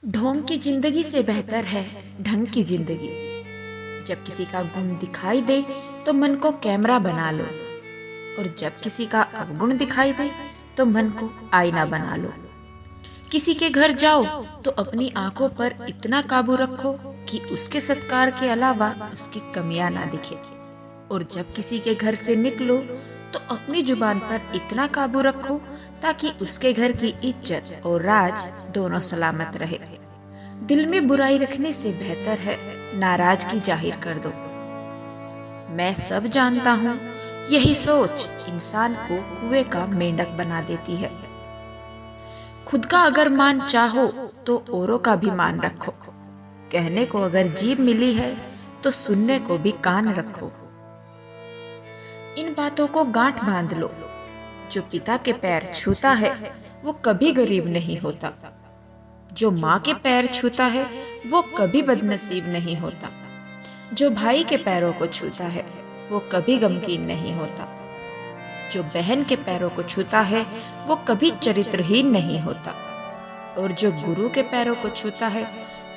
ढोंग की जिंदगी से बेहतर है ढंग की जिंदगी। जब किसी का गुण दिखाई दे तो मन को कैमरा बना लो, और जब किसी का अवगुण दिखाई दे तो मन को आईना बना लो। किसी के घर जाओ तो अपनी आंखों पर इतना काबू रखो कि उसके सत्कार के अलावा उसकी कमियां ना दिखे, और जब किसी के घर से निकलो तो अपनी जुबान पर इतना काबू रखो ताकि उसके घर की इज्जत और राज दोनों सलामत रहे। दिल में बुराई रखने से बेहतर है नाराजगी जाहिर कर दो। मैं सब जानता हूँ, यही सोच इंसान को कुएं का मेंढक बना देती है। खुद का अगर मान चाहो तो औरों का भी मान रखो। कहने को अगर जीभ मिली है तो सुनने को भी कान रखो। इन बातों को गांठ बांध लो, जो पिता के पैर छूता है वो कभी गरीब नहीं होता। जो माँ के पैर छूता है वो कभी बदनसीब नहीं होता। जो भाई के पैरों को छूता है वो कभी गमगीन नहीं होता। जो बहन के पैरों को छूता है वो कभी चरित्रहीन नहीं होता। और जो गुरु के पैरों को छूता है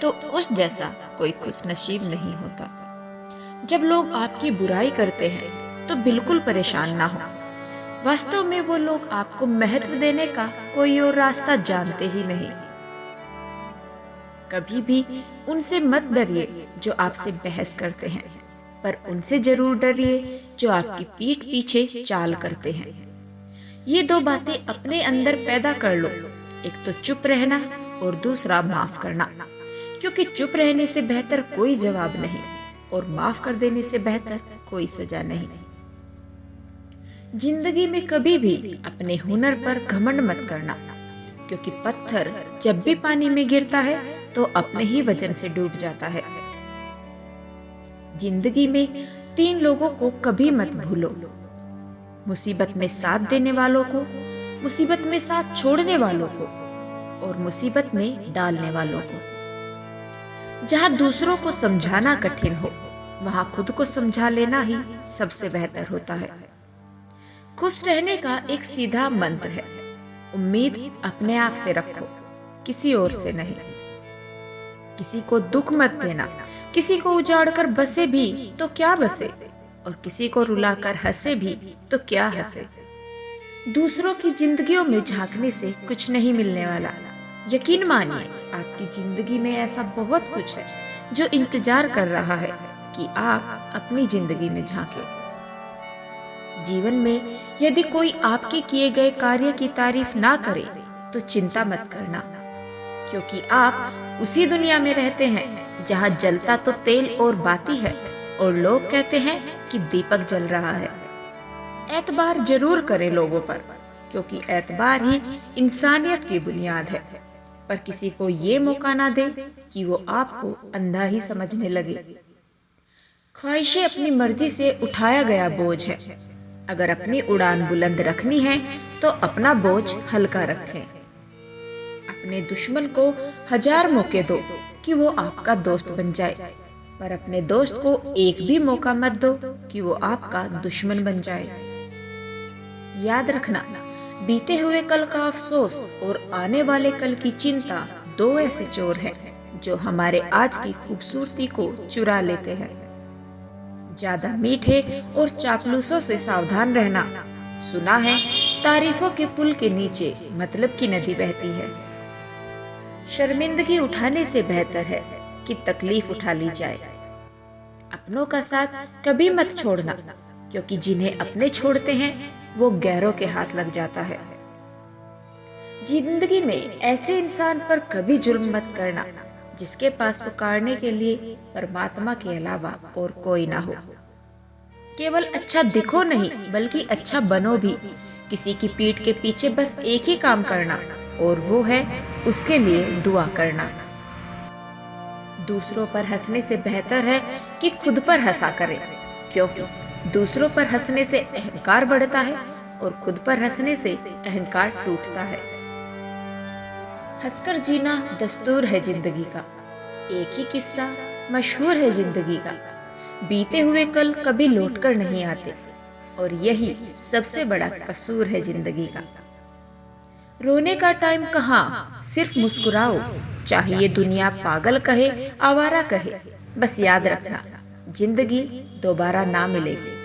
तो उस जैसा कोई खुशनसीब नहीं होता। जब लोग आपकी बुराई करते हैं तो बिल्कुल परेशान ना हो। वास्तव में वो लोग आपको महत्व देने का कोई और रास्ता जानते ही नहीं। कभी भी उनसे मत डरिए जो आपसे बहस करते हैं, पर उनसे जरूर डरिए जो आपकी पीठ पीछे चाल करते हैं। ये दो बातें अपने अंदर पैदा कर लो, एक तो चुप रहना और दूसरा माफ करना, क्योंकि चुप रहने से बेहतर कोई जवाब नहीं और माफ कर देने से बेहतर कोई सजा नहीं। जिंदगी में कभी भी अपने हुनर पर घमंड मत करना, क्योंकि पत्थर जब भी पानी में गिरता है तो अपने ही वजन से डूब जाता है। जिंदगी में 3 लोगों को कभी मत भूलो, मुसीबत में साथ देने वालों को, मुसीबत में साथ छोड़ने वालों को और मुसीबत में डालने वालों को। जहां दूसरों को समझाना कठिन हो वहां खुद को समझा लेना ही सबसे बेहतर होता है। खुश रहने का एक सीधा मंत्र है, उम्मीद अपने आप से रखो, किसी और से नहीं। किसी को दुख मत देना, किसी को उजाड़कर बसे भी तो क्या बसे, और किसी को रुलाकर हंसे भी तो क्या हंसे। दूसरों की जिंदगियों में झांकने से कुछ नहीं मिलने वाला। यकीन मानिए, आपकी जिंदगी में ऐसा बहुत कुछ है जो इंतजार कर रहा है कि आप अपनी जिंदगी में झांके। जीवन में यदि कोई आपके किए गए कार्य की तारीफ ना करे तो चिंता मत करना, क्योंकि आप उसी दुनिया में रहते हैं जहां जलता तो तेल और बाती है और लोग कहते हैं कि दीपक जल रहा है। एतबार जरूर करें लोगों पर, क्योंकि एतबार ही इंसानियत की बुनियाद है। पर किसी को ये मौका ना दे कि वो आपको अंधा ही समझने लगे। ख्वाहिशें अपनी मर्जी से उठाया गया बोझ है। अगर अपनी उड़ान बुलंद रखनी है तो अपना बोझ हल्का रखें। अपने दुश्मन को 1000 मौके दो कि वो आपका दोस्त बन जाए, पर अपने दोस्त को एक भी मौका मत दो कि वो आपका दुश्मन बन जाए। याद रखना, बीते हुए कल का अफसोस और आने वाले कल की चिंता 2 ऐसे चोर हैं जो हमारे आज की खूबसूरती को चुरा लेते हैं। ज्यादा मीठे और चापलूसों से सावधान रहना। सुना है तारीफों के पुल के नीचे मतलब की नदी बहती है। शर्मिंदगी उठाने से बेहतर है कि तकलीफ उठा ली जाए। अपनों का साथ कभी मत छोड़ना, क्योंकि जिन्हें अपने छोड़ते हैं वो गैरों के हाथ लग जाता है। जिंदगी में ऐसे इंसान पर कभी जुल्म मत करना जिसके पास पुकारने के लिए परमात्मा के अलावा और कोई ना हो। केवल अच्छा दिखो नहीं बल्कि अच्छा बनो भी। किसी की पीठ के पीछे बस एक ही काम करना, और वो है उसके लिए दुआ करना। दूसरों पर हंसने से बेहतर है कि खुद पर हंसा करें, क्योंकि दूसरों पर हंसने से अहंकार बढ़ता है और खुद पर हंसने से अहंकार टूटता है। हंसकर जीना दस्तूर है जिंदगी का। एक ही किस्सा मशहूर है जिंदगी का, बीते हुए कल कभी लौटकर नहीं आते, और यही सबसे बड़ा कसूर है जिंदगी का। रोने का टाइम कहाँ, सिर्फ मुस्कुराओ। चाहे ये दुनिया पागल कहे, आवारा कहे, बस याद रखना जिंदगी दोबारा ना मिलेगी।